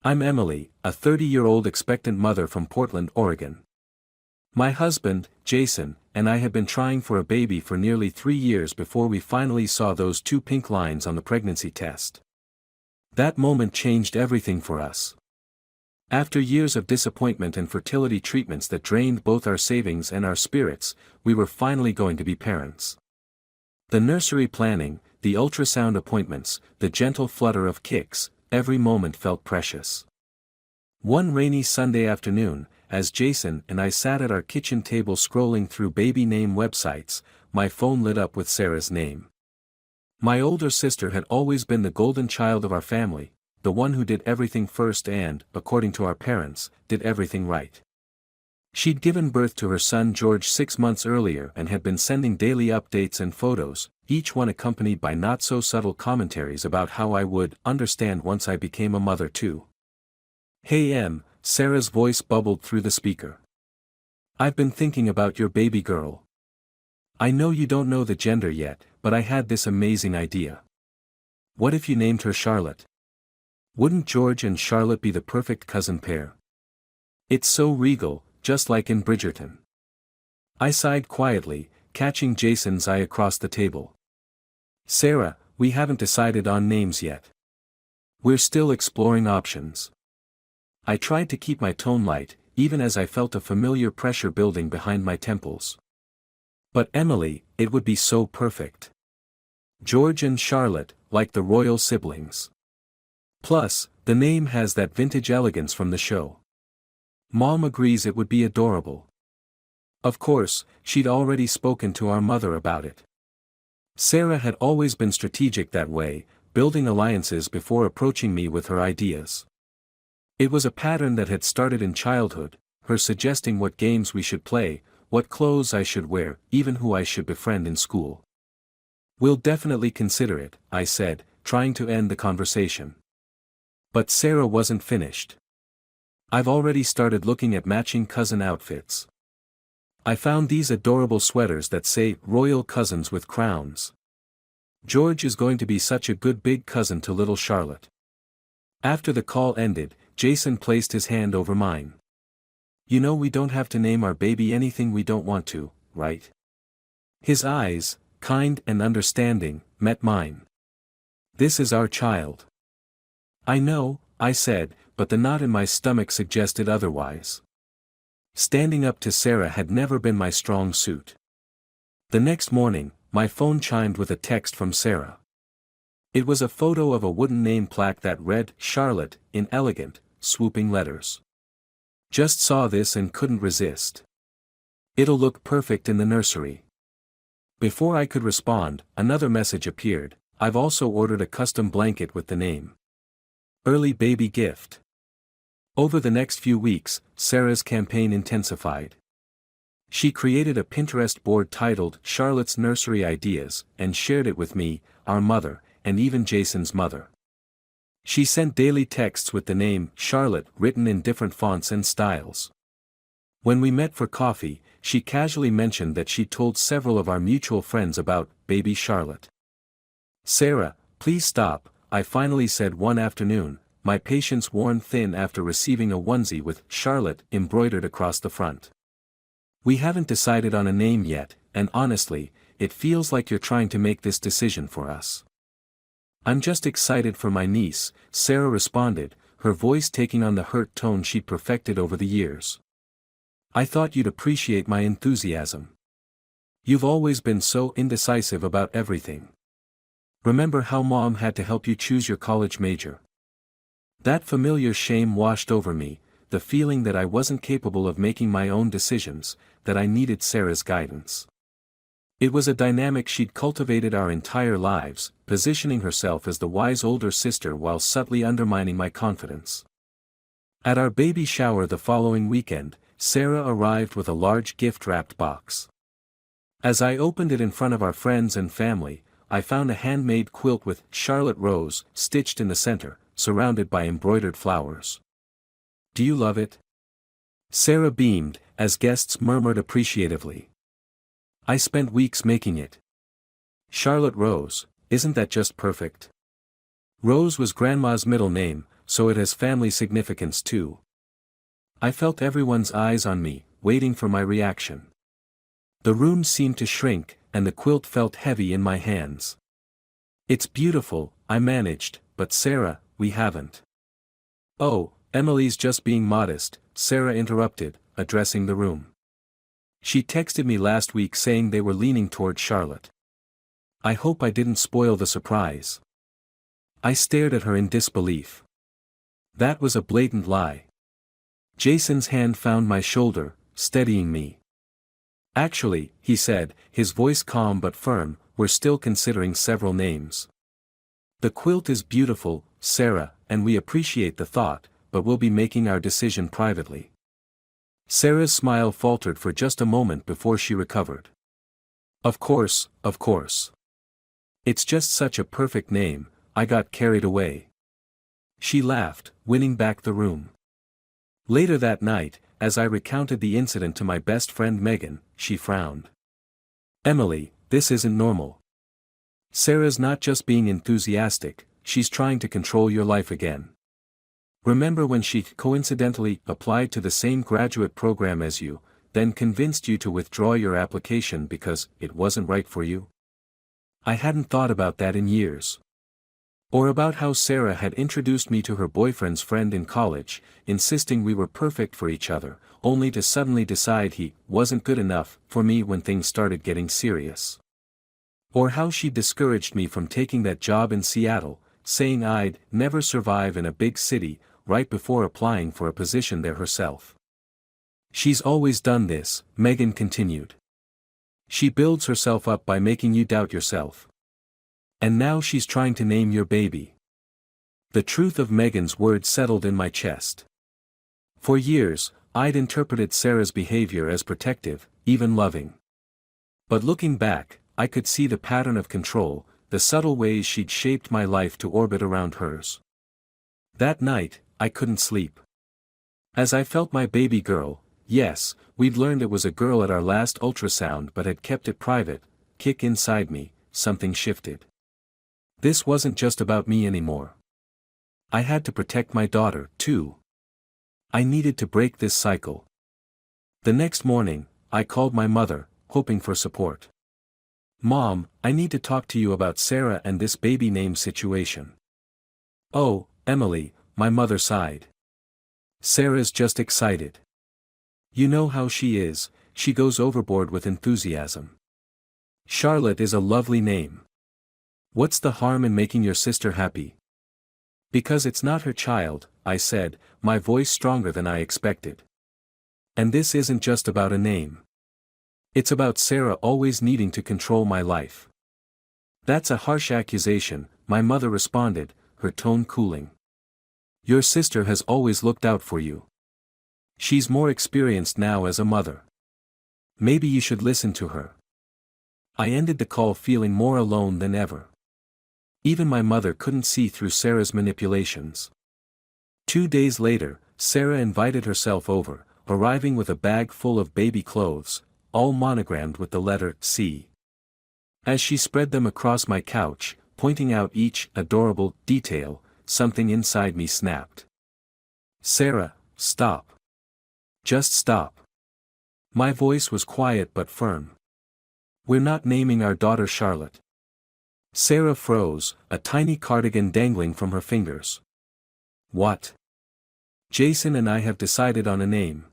I'm Emily, a 30-year-old expectant mother from Portland, Oregon. My husband, Jason, and I had been trying for a baby for nearly 3 years before we finally saw those 2 pink lines on the pregnancy test. That moment changed everything for us. After years of disappointment and fertility treatments that drained both our savings and our spirits, we were finally going to be parents. The nursery planning, the ultrasound appointments, the gentle flutter of kicks, every moment felt precious. One rainy Sunday afternoon, as Jason and I sat at our kitchen table scrolling through baby name websites, my phone lit up with Sarah's name. My older sister had always been the golden child of our family, the one who did everything first and, according to our parents, did everything right. She'd given birth to her son George 6 months earlier and had been sending daily updates and photos, each one accompanied by not-so-subtle commentaries about how I would understand once I became a mother too. "Hey Em," Sarah's voice bubbled through the speaker. "I've been thinking about your baby girl. I know you don't know the gender yet, but I had this amazing idea. What if you named her Charlotte? Wouldn't George and Charlotte be the perfect cousin pair? It's so regal, just like in Bridgerton." I sighed quietly, catching Jason's eye across the table. "Sarah, we haven't decided on names yet. We're still exploring options." I tried to keep my tone light, even as I felt a familiar pressure building behind my temples. "But Emily, it would be so perfect. George and Charlotte, like the royal siblings. Plus, the name has that vintage elegance from the show. Mom agrees it would be adorable." Of course, she'd already spoken to our mother about it. Sarah had always been strategic that way, building alliances before approaching me with her ideas. It was a pattern that had started in childhood, her suggesting what games we should play, what clothes I should wear, even who I should befriend in school. "We'll definitely consider it," I said, trying to end the conversation. But Sarah wasn't finished. "I've already started looking at matching cousin outfits. I found these adorable sweaters that say royal cousins with crowns. George is going to be such a good big cousin to little Charlotte." After the call ended, Jason placed his hand over mine. "You know we don't have to name our baby anything we don't want to, right?" His eyes, kind and understanding, met mine. "This is our child." "I know," I said, but the knot in my stomach suggested otherwise. Standing up to Sarah had never been my strong suit. The next morning, my phone chimed with a text from Sarah. It was a photo of a wooden name plaque that read, "Charlotte," in elegant, swooping letters. "Just saw this and couldn't resist. It'll look perfect in the nursery." Before I could respond, another message appeared. "I've also ordered a custom blanket with the name. Early baby gift." Over the next few weeks, Sarah's campaign intensified. She created a Pinterest board titled Charlotte's Nursery Ideas, and shared it with me, our mother, and even Jason's mother. She sent daily texts with the name Charlotte written in different fonts and styles. When we met for coffee, she casually mentioned that she'd told several of our mutual friends about baby Charlotte. "Sarah, please stop," I finally said one afternoon, my patience worn thin after receiving a onesie with Charlotte embroidered across the front. "We haven't decided on a name yet, and honestly, it feels like you're trying to make this decision for us." "I'm just excited for my niece," Sarah responded, her voice taking on the hurt tone she'd perfected over the years. "I thought you'd appreciate my enthusiasm. You've always been so indecisive about everything. Remember how Mom had to help you choose your college major?" That familiar shame washed over me, the feeling that I wasn't capable of making my own decisions, that I needed Sarah's guidance. It was a dynamic she'd cultivated our entire lives, positioning herself as the wise older sister while subtly undermining my confidence. At our baby shower the following weekend, Sarah arrived with a large gift-wrapped box. As I opened it in front of our friends and family, I found a handmade quilt with Charlotte Rose stitched in the center, surrounded by embroidered flowers. "Do you love it?" Sarah beamed, as guests murmured appreciatively. "I spent weeks making it." "Charlotte Rose, isn't that just perfect?" Rose was Grandma's middle name, so it has family significance too. I felt everyone's eyes on me, waiting for my reaction. The room seemed to shrink, and the quilt felt heavy in my hands. It's beautiful, I managed, but Sarah, we haven't. Oh, Emily's just being modest, Sarah interrupted, addressing the room. She texted me last week saying they were leaning toward Charlotte. I hope I didn't spoil the surprise. I stared at her in disbelief. That was a blatant lie. Jason's hand found my shoulder, steadying me. Actually, he said, his voice calm but firm, we're still considering several names. The quilt is beautiful, Sarah, and we appreciate the thought, but we'll be making our decision privately. Sarah's smile faltered for just a moment before she recovered. Of course, of course. It's just such a perfect name, I got carried away. She laughed, winning back the room. Later that night, as I recounted the incident to my best friend Megan, she frowned. Emily, this isn't normal. Sarah's not just being enthusiastic, she's trying to control your life again. Remember when she coincidentally applied to the same graduate program as you, then convinced you to withdraw your application because it wasn't right for you? I hadn't thought about that in years. Or about how Sarah had introduced me to her boyfriend's friend in college, insisting we were perfect for each other, only to suddenly decide he wasn't good enough for me when things started getting serious. Or how she discouraged me from taking that job in Seattle, saying I'd never survive in a big city, right before applying for a position there herself. She's always done this, Megan continued. She builds herself up by making you doubt yourself. And now she's trying to name your baby. The truth of Megan's words settled in my chest. For years, I'd interpreted Sarah's behavior as protective, even loving. But looking back, I could see the pattern of control, the subtle ways she'd shaped my life to orbit around hers. That night, I couldn't sleep. As I felt my baby girl, yes, we'd learned it was a girl at our last ultrasound but had kept it private, kick inside me, something shifted. This wasn't just about me anymore. I had to protect my daughter, too. I needed to break this cycle. The next morning, I called my mother, hoping for support. Mom, I need to talk to you about Sarah and this baby name situation. Oh, Emily, my mother sighed. Sarah's just excited. You know how she is, she goes overboard with enthusiasm. Charlotte is a lovely name. What's the harm in making your sister happy? Because it's not her child, I said, my voice stronger than I expected. And this isn't just about a name. It's about Sarah always needing to control my life. That's a harsh accusation, my mother responded, her tone cooling. Your sister has always looked out for you. She's more experienced now as a mother. Maybe you should listen to her. I ended the call feeling more alone than ever. Even my mother couldn't see through Sarah's manipulations. 2 days later, Sarah invited herself over, arriving with a bag full of baby clothes, all monogrammed with the letter C. As she spread them across my couch, pointing out each adorable detail, something inside me snapped. Sarah, stop. Just stop. My voice was quiet but firm. We're not naming our daughter Charlotte. Sarah froze, a tiny cardigan dangling from her fingers. What? Jason and I have decided on a name.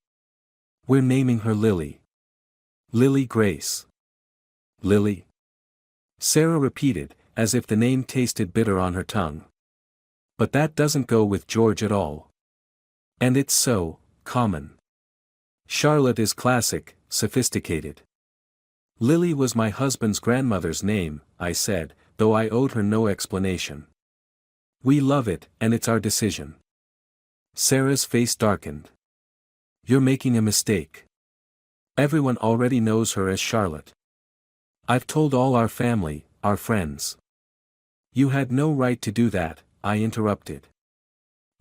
We're naming her Lily. Lily Grace. Lily? Sarah repeated, as if the name tasted bitter on her tongue. But that doesn't go with George at all. And it's so common. Charlotte is classic, sophisticated. Lily was my husband's grandmother's name, I said, though I owed her no explanation. We love it, and it's our decision. Sarah's face darkened. You're making a mistake. Everyone already knows her as Charlotte. I've told all our family, our friends. You had no right to do that, I interrupted.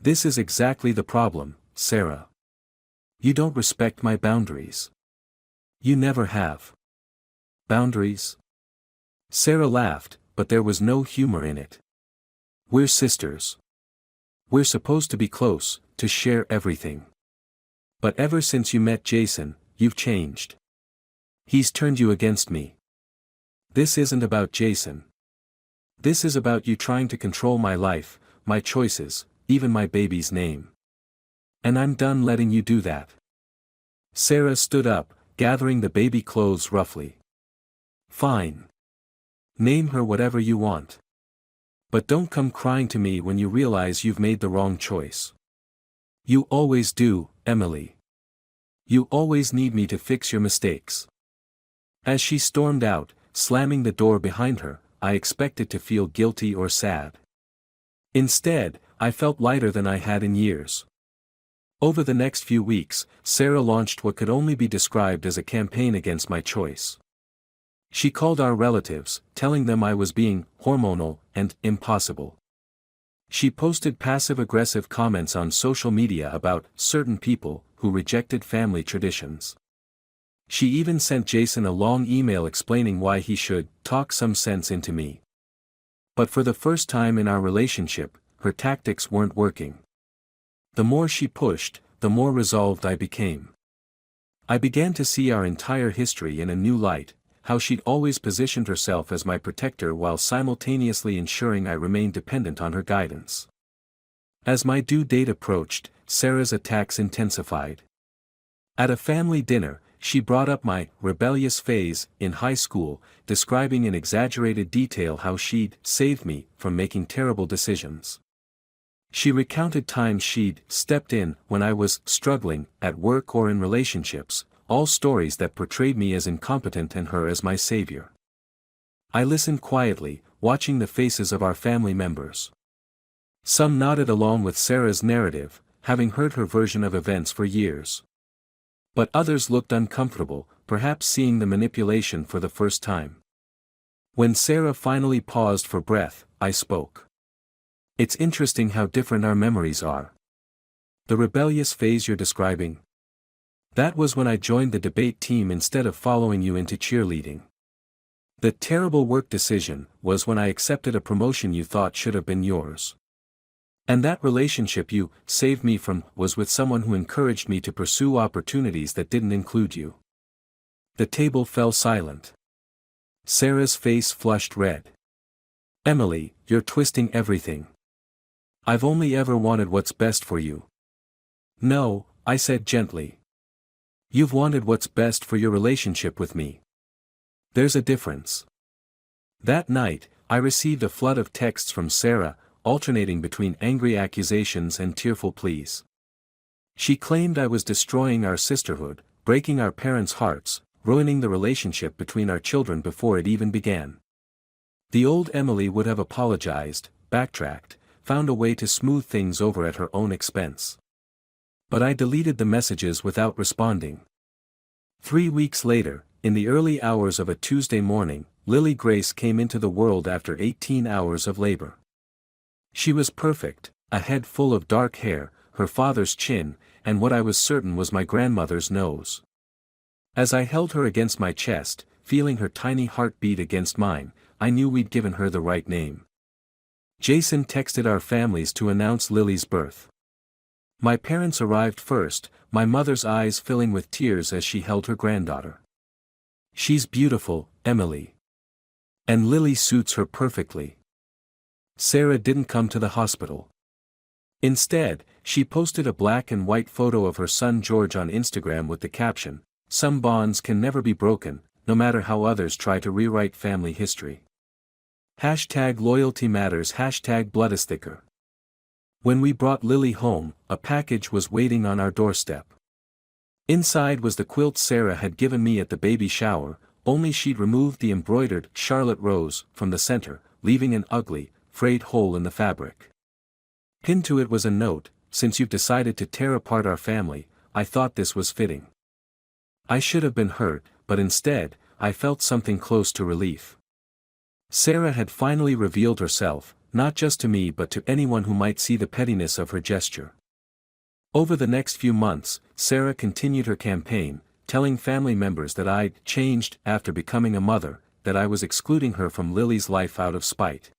This is exactly the problem, Sarah. You don't respect my boundaries. You never have. Boundaries? Sarah laughed, but there was no humor in it. We're sisters. We're supposed to be close, to share everything. But ever since you met Jason, you've changed. He's turned you against me. This isn't about Jason. This is about you trying to control my life, my choices, even my baby's name. And I'm done letting you do that." Sarah stood up, gathering the baby clothes roughly. "Fine. Name her whatever you want. But don't come crying to me when you realize you've made the wrong choice. You always do, Emily. You always need me to fix your mistakes." As she stormed out, slamming the door behind her, I expected to feel guilty or sad. Instead, I felt lighter than I had in years. Over the next few weeks, Sarah launched what could only be described as a campaign against my choice. She called our relatives, telling them I was being hormonal and impossible. She posted passive-aggressive comments on social media about certain people who rejected family traditions. She even sent Jason a long email explaining why he should talk some sense into me. But for the first time in our relationship, her tactics weren't working. The more she pushed, the more resolved I became. I began to see our entire history in a new light, how she'd always positioned herself as my protector while simultaneously ensuring I remained dependent on her guidance. As my due date approached, Sarah's attacks intensified. At a family dinner, she brought up my rebellious phase in high school, describing in exaggerated detail how she'd saved me from making terrible decisions. She recounted times she'd stepped in when I was struggling, at work or in relationships, all stories that portrayed me as incompetent and her as my savior. I listened quietly, watching the faces of our family members. Some nodded along with Sarah's narrative, having heard her version of events for years. But others looked uncomfortable, perhaps seeing the manipulation for the first time. When Sarah finally paused for breath, I spoke. "It's interesting how different our memories are. The rebellious phase you're describing? That was when I joined the debate team instead of following you into cheerleading. The terrible work decision was when I accepted a promotion you thought should have been yours. And that relationship you saved me from was with someone who encouraged me to pursue opportunities that didn't include you." The table fell silent. Sarah's face flushed red. "Emily, you're twisting everything. I've only ever wanted what's best for you." "No," I said gently. "You've wanted what's best for your relationship with me. There's a difference." That night, I received a flood of texts from Sarah, alternating between angry accusations and tearful pleas. She claimed I was destroying our sisterhood, breaking our parents' hearts, ruining the relationship between our children before it even began. The old Emily would have apologized, backtracked, found a way to smooth things over at her own expense. But I deleted the messages without responding. 3 weeks later, in the early hours of a Tuesday morning, Lily Grace came into the world after 18 hours of labor. She was perfect, a head full of dark hair, her father's chin, and what I was certain was my grandmother's nose. As I held her against my chest, feeling her tiny heart beat against mine, I knew we'd given her the right name. Jason texted our families to announce Lily's birth. My parents arrived first, my mother's eyes filling with tears as she held her granddaughter. "She's beautiful, Emily. And Lily suits her perfectly." Sarah didn't come to the hospital. Instead, she posted a black and white photo of her son George on Instagram with the caption, "Some bonds can never be broken, no matter how others try to rewrite family history. #loyalty matters #bloodisticker." When we brought Lily home, a package was waiting on our doorstep. Inside was the quilt Sarah had given me at the baby shower, only she'd removed the embroidered Charlotte rose from the center, leaving an ugly, frayed hole in the fabric. Pinned to it was a note, "Since you've decided to tear apart our family, I thought this was fitting." I should have been hurt, but instead, I felt something close to relief. Sarah had finally revealed herself, not just to me but to anyone who might see the pettiness of her gesture. Over the next few months, Sarah continued her campaign, telling family members that I'd changed after becoming a mother, that I was excluding her from Lily's life out of spite.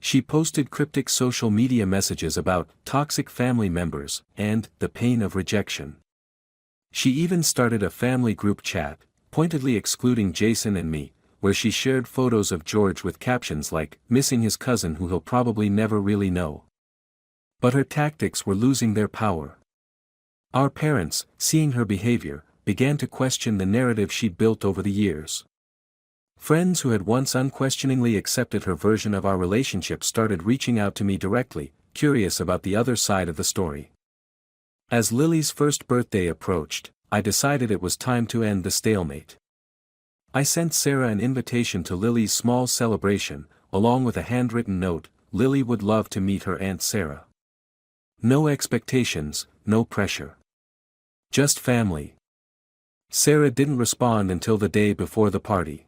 She posted cryptic social media messages about toxic family members and the pain of rejection. She even started a family group chat, pointedly excluding Jason and me, where she shared photos of George with captions like, "Missing his cousin who he'll probably never really know." But her tactics were losing their power. Our parents, seeing her behavior, began to question the narrative she'd built over the years. Friends who had once unquestioningly accepted her version of our relationship started reaching out to me directly, curious about the other side of the story. As Lily's first birthday approached, I decided it was time to end the stalemate. I sent Sarah an invitation to Lily's small celebration, along with a handwritten note. Lily would love to meet her Aunt Sarah. No expectations, no pressure. Just family. Sarah didn't respond until the day before the party.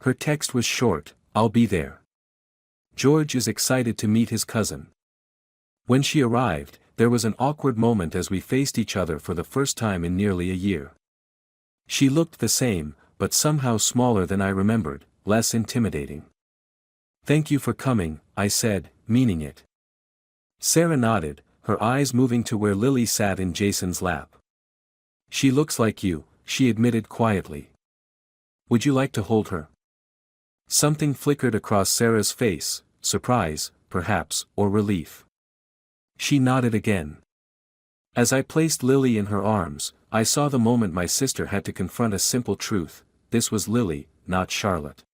Her text was short, "I'll be there. George is excited to meet his cousin." When she arrived, there was an awkward moment as we faced each other for the first time in nearly a year. She looked the same, but somehow smaller than I remembered, less intimidating. "Thank you for coming," I said, meaning it. Sarah nodded, her eyes moving to where Lily sat in Jason's lap. "She looks like you," she admitted quietly. "Would you like to hold her?" Something flickered across Sarah's face, surprise, perhaps, or relief. She nodded again. As I placed Lily in her arms, I saw the moment my sister had to confront a simple truth: this was Lily, not Charlotte.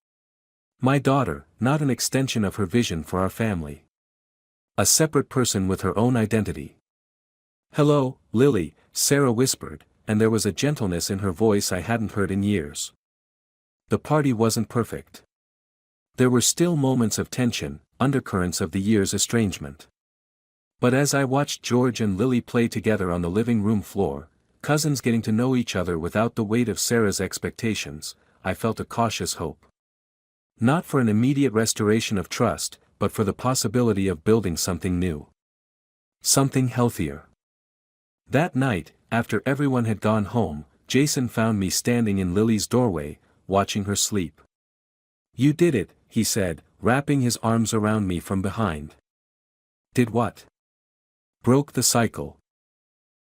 My daughter, not an extension of her vision for our family. A separate person with her own identity. "Hello, Lily," Sarah whispered, and there was a gentleness in her voice I hadn't heard in years. The party wasn't perfect. There were still moments of tension, undercurrents of the year's estrangement. But as I watched George and Lily play together on the living room floor, cousins getting to know each other without the weight of Sarah's expectations, I felt a cautious hope. Not for an immediate restoration of trust, but for the possibility of building something new. Something healthier. That night, after everyone had gone home, Jason found me standing in Lily's doorway, watching her sleep. "You did it," he said, wrapping his arms around me from behind. "Did what?" "Broke the cycle."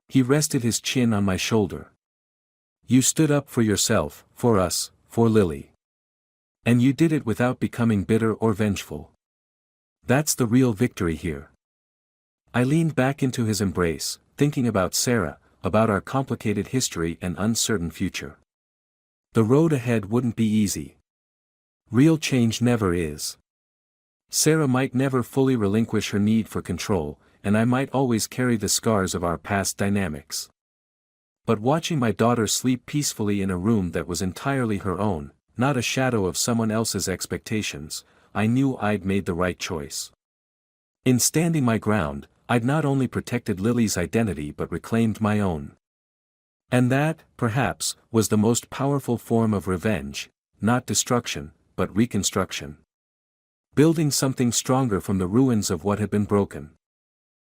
He rested his chin on my shoulder. "You stood up for yourself, for us, for Lily. And you did it without becoming bitter or vengeful. That's the real victory here." I leaned back into his embrace, thinking about Sarah, about our complicated history and uncertain future. The road ahead wouldn't be easy. Real change never is. Sarah might never fully relinquish her need for control, and I might always carry the scars of our past dynamics. But watching my daughter sleep peacefully in a room that was entirely her own, not a shadow of someone else's expectations, I knew I'd made the right choice. In standing my ground, I'd not only protected Lily's identity but reclaimed my own. And that, perhaps, was the most powerful form of revenge, not destruction, but reconstruction. Building something stronger from the ruins of what had been broken.